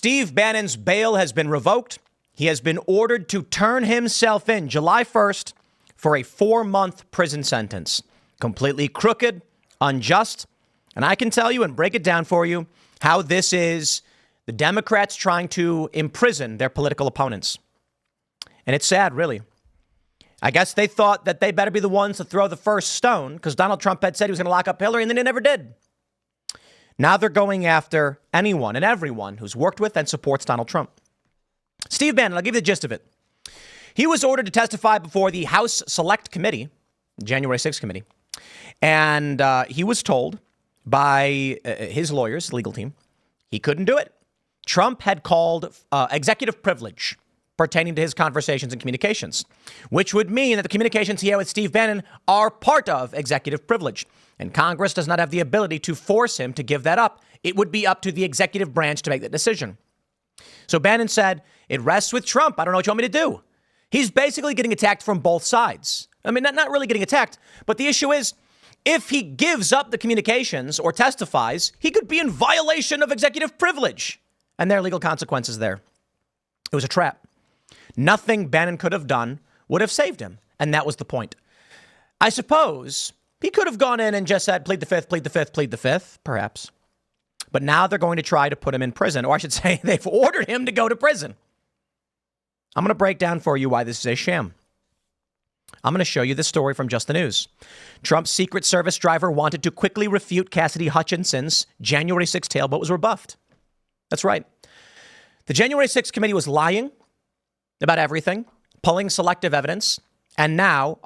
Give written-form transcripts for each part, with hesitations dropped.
Steve Bannon's bail has been revoked. He has been ordered to turn himself in July 1st for a 4-month prison sentence. Completely crooked, unjust. And I can tell you and break it down for you how this is the Democrats trying to imprison their political opponents. And it's sad, really. I guess they thought that they better be the ones to throw the first stone because Donald Trump had said he was going to lock up Hillary, and then he never did. Now they're going after anyone and everyone who's worked with and supports Donald Trump. Steve Bannon, I'll give you the gist of it. He was ordered to testify before the House Select Committee, January 6th committee, and he was told by his lawyers, legal team, he couldn't do it. Trump had called executive privilege pertaining to his conversations and communications, which would mean that the communications he had with Steve Bannon are part of executive privilege. And Congress does not have the ability to force him to give that up. It would be up to the executive branch to make that decision. So Bannon said, it rests with Trump. I don't know what you want me to do. He's basically getting attacked from both sides. I mean, not really getting attacked, but the issue is, if he gives up the communications or testifies, he could be in violation of executive privilege. And there are legal consequences there. It was a trap. Nothing Bannon could have done would have saved him. And that was the point. I suppose he could have gone in and just said, plead the fifth, plead the fifth, plead the fifth, perhaps. But now they're going to try to put him in prison, or I should say they've ordered him to go to prison. I'm going to break down for you why this is a sham. I'm going to show you this story from Just the News. Trump's Secret Service driver wanted to quickly refute Cassidy Hutchinson's January 6th tale, but was rebuffed. That's right. The January 6th committee was lying about everything, pulling selective evidence, and now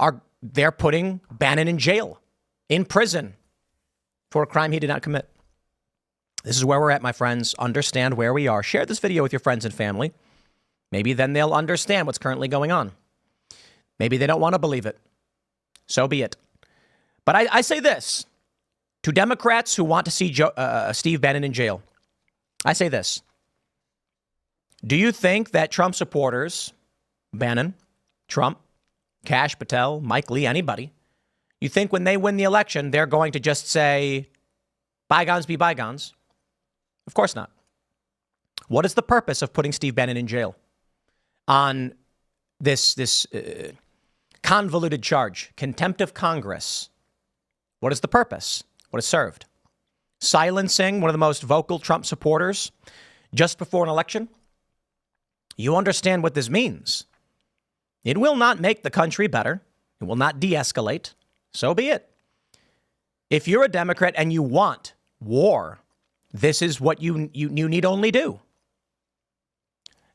they're putting Bannon in jail, in prison, for a crime he did not commit. This is where we're at, my friends. Understand where we are. Share this video with your friends and family. Maybe then they'll understand what's currently going on. Maybe they don't want to believe it. So be it. But I say this to Democrats who want to see Steve Bannon in jail. I say this. Do you think that Trump supporters, Bannon, Trump, Kash Patel, Mike Lee, anybody, you think when they win the election, they're going to just say, bygones be bygones? Of course not. What is the purpose of putting Steve Bannon in jail on this convoluted charge, contempt of Congress? What is the purpose? What is served? Silencing one of the most vocal Trump supporters just before an election? You understand what this means. It will not make the country better. It will not de-escalate. So be it. If you're a Democrat and you want war, this is what you need only do.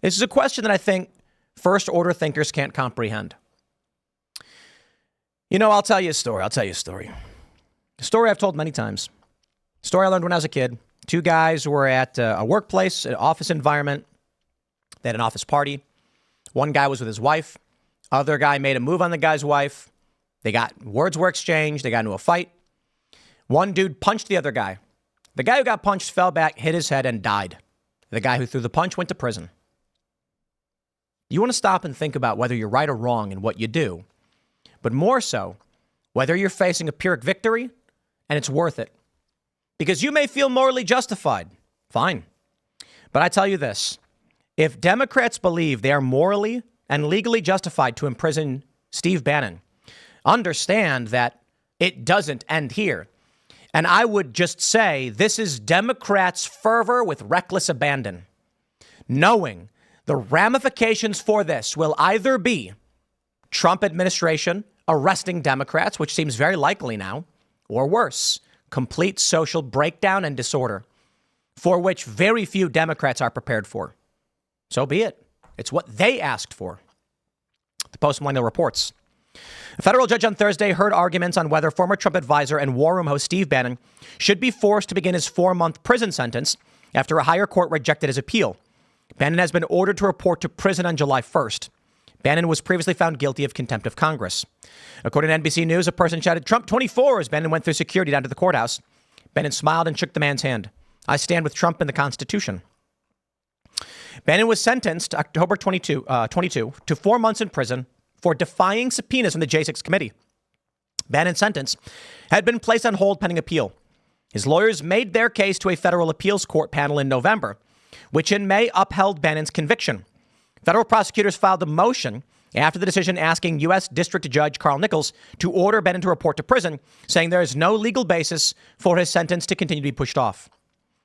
This is a question that I think first-order thinkers can't comprehend. You know, I'll tell you a story. A story I've told many times. A story I learned when I was a kid. Two guys were at a workplace, an office environment. They had an office party. One guy was with his wife. Other guy made a move on the guy's wife. Words were exchanged. They got into a fight. One dude punched the other guy. The guy who got punched fell back, hit his head, and died. The guy who threw the punch went to prison. You want to stop and think about whether you're right or wrong in what you do, but more so, whether you're facing a Pyrrhic victory and it's worth it. Because you may feel morally justified. Fine. But I tell you this. If Democrats believe they are morally and legally justified to imprison Steve Bannon, understand that it doesn't end here. And I would just say this is Democrats' fervor with reckless abandon, knowing the ramifications for this will either be Trump administration arresting Democrats, which seems very likely now, or worse, complete social breakdown and disorder, for which very few Democrats are prepared for. So be it. It's what they asked for. The Post-Millennial reports. A federal judge on Thursday heard arguments on whether former Trump advisor and War Room host Steve Bannon should be forced to begin his 4-month prison sentence after a higher court rejected his appeal. Bannon has been ordered to report to prison on July 1st. Bannon was previously found guilty of contempt of Congress. According to NBC News, a person shouted, "Trump 24" as Bannon went through security down to the courthouse. Bannon smiled and shook the man's hand. "I stand with Trump and the Constitution." Bannon was sentenced October 22 to 4 months in prison for defying subpoenas from the J6 committee. Bannon's sentence had been placed on hold pending appeal. His lawyers made their case to a federal appeals court panel in November, which in May upheld Bannon's conviction. Federal prosecutors filed a motion after the decision asking U.S. District Judge Carl Nichols to order Bannon to report to prison, saying there is no legal basis for his sentence to continue to be pushed off.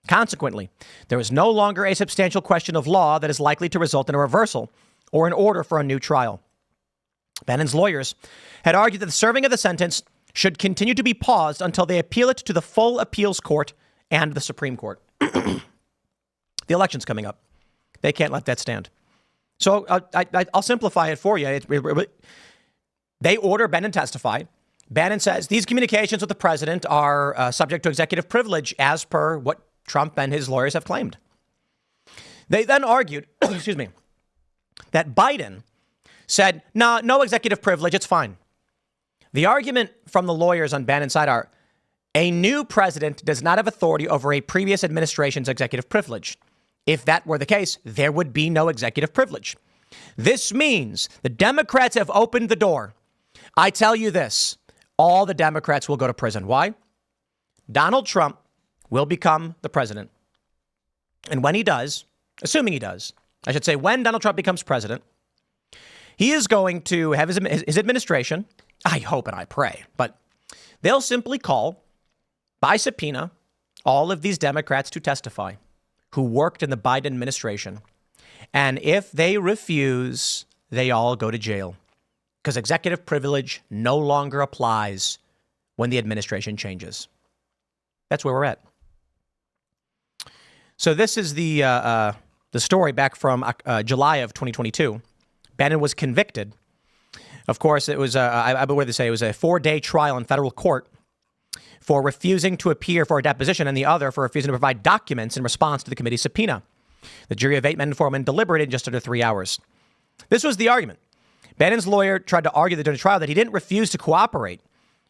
Consequently, there is no longer a substantial question of law that is likely to result in a reversal or an order for a new trial. Bannon's lawyers had argued that the serving of the sentence should continue to be paused until they appeal it to the full appeals court and the Supreme Court. The election's coming up. They can't let that stand. So I'll simplify it for you. They order Bannon testify. Bannon says these communications with the president are subject to executive privilege as per what Trump and his lawyers have claimed. They then argued, excuse me, that Biden said, no executive privilege, it's fine. The argument from the lawyers on Bannon's side are a new president does not have authority over a previous administration's executive privilege. If that were the case, there would be no executive privilege. This means the Democrats have opened the door. I tell you this, all the Democrats will go to prison. Why? Donald Trump will become the president. And when he does, assuming he does, I should say when Donald Trump becomes president, he is going to have his administration, I hope and I pray, but they'll simply call by subpoena all of these Democrats to testify who worked in the Biden administration. And if they refuse, they all go to jail because executive privilege no longer applies when the administration changes. That's where we're at. So this is the story back from July of 2022. Bannon was convicted. Of course, it was, I believe they say it was a 4-day trial in federal court for refusing to appear for a deposition and the other for refusing to provide documents in response to the committee's subpoena. The jury of 8 men and 4 women deliberated in just under 3 hours. This was the argument. Bannon's lawyer tried to argue during the trial that he didn't refuse to cooperate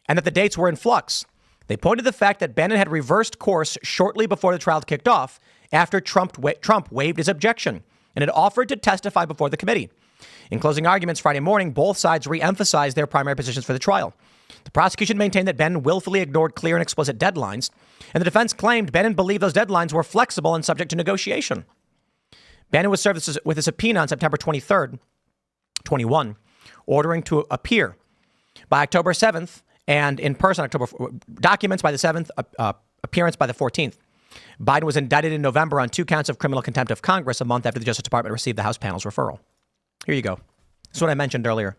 and that the dates were in flux. They pointed to the fact that Bannon had reversed course shortly before the trial kicked off after Trump waived his objection and had offered to testify before the committee. In closing arguments Friday morning, both sides re-emphasized their primary positions for the trial. The prosecution maintained that Bannon willfully ignored clear and explicit deadlines, and the defense claimed Bannon believed those deadlines were flexible and subject to negotiation. Bannon was served with a subpoena on September 23rd, 21, ordering to appear by October 7th and in person documents by the 7th, appearance by the 14th. Biden was indicted in November on 2 counts of criminal contempt of Congress a month after the Justice Department received the House panel's referral. Here you go. This is what I mentioned earlier.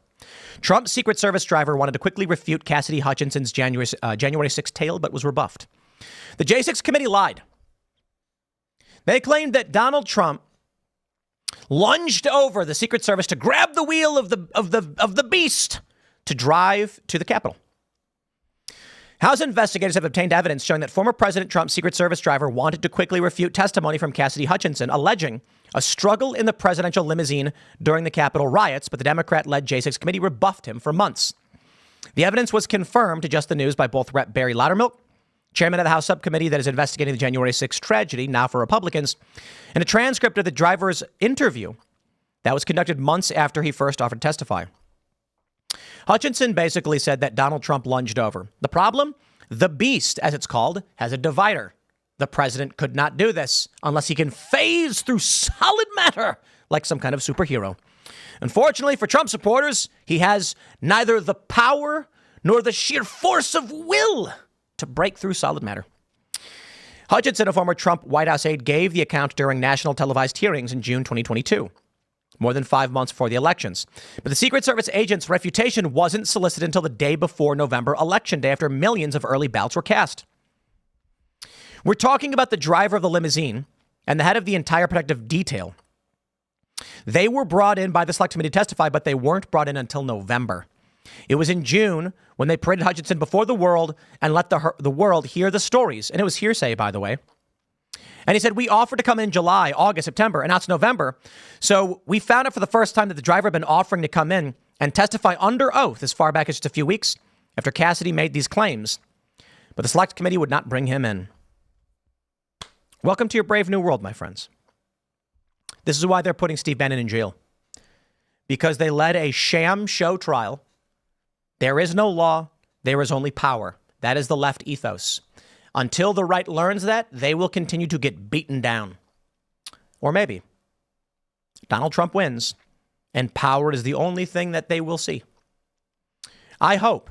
Trump's Secret Service driver wanted to quickly refute Cassidy Hutchinson's January 6th tale, but was rebuffed. The J6 committee lied. They claimed that Donald Trump lunged over the Secret Service to grab the wheel of the beast to drive to the Capitol. House investigators have obtained evidence showing that former President Trump's Secret Service driver wanted to quickly refute testimony from Cassidy Hutchinson, alleging a struggle in the presidential limousine during the Capitol riots, but the Democrat-led J6 committee rebuffed him for months. The evidence was confirmed to Just the News by both Rep. Barry Loudermilk, chairman of the House subcommittee that is investigating the January 6th tragedy, now for Republicans, and a transcript of the driver's interview that was conducted months after he first offered to testify. Hutchinson basically said that Donald Trump lunged over. The problem? The beast, as it's called, has a divider. The president could not do this unless he can phase through solid matter like some kind of superhero. Unfortunately for Trump supporters, he has neither the power nor the sheer force of will to break through solid matter. Hutchinson, a former Trump White House aide, gave the account during national televised hearings in June 2022, more than 5 months before the elections. But the Secret Service agent's refutation wasn't solicited until the day before November election day, after millions of early ballots were cast. We're talking about the driver of the limousine and the head of the entire protective detail. They were brought in by the select committee to testify, but they weren't brought in until November. It was in June when they paraded Hutchinson before the world and let the world hear the stories. And it was hearsay, by the way. And he said, we offered to come in July, August, September, and now it's November. So we found out for the first time that the driver had been offering to come in and testify under oath as far back as just a few weeks after Cassidy made these claims. But the select committee would not bring him in. Welcome to your brave new world, my friends. This is why they're putting Steve Bannon in jail. Because they led a sham show trial. There is no law. There is only power. That is the left ethos. Until the right learns that, they will continue to get beaten down. Or maybe Donald Trump wins and power is the only thing that they will see. I hope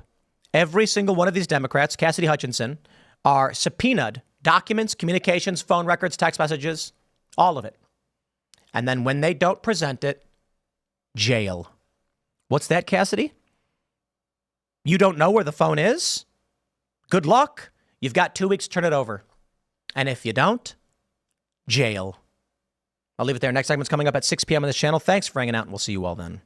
every single one of these Democrats, Cassidy Hutchinson, are subpoenaed documents, communications, phone records, text messages, all of it. And then when they don't present it, jail. What's that, Cassidy? You don't know where the phone is? Good luck. You've got 2 weeks to turn it over. And if you don't, jail. I'll leave it there. Next segment's coming up at 6 p.m. on this channel. Thanks for hanging out, and we'll see you all then.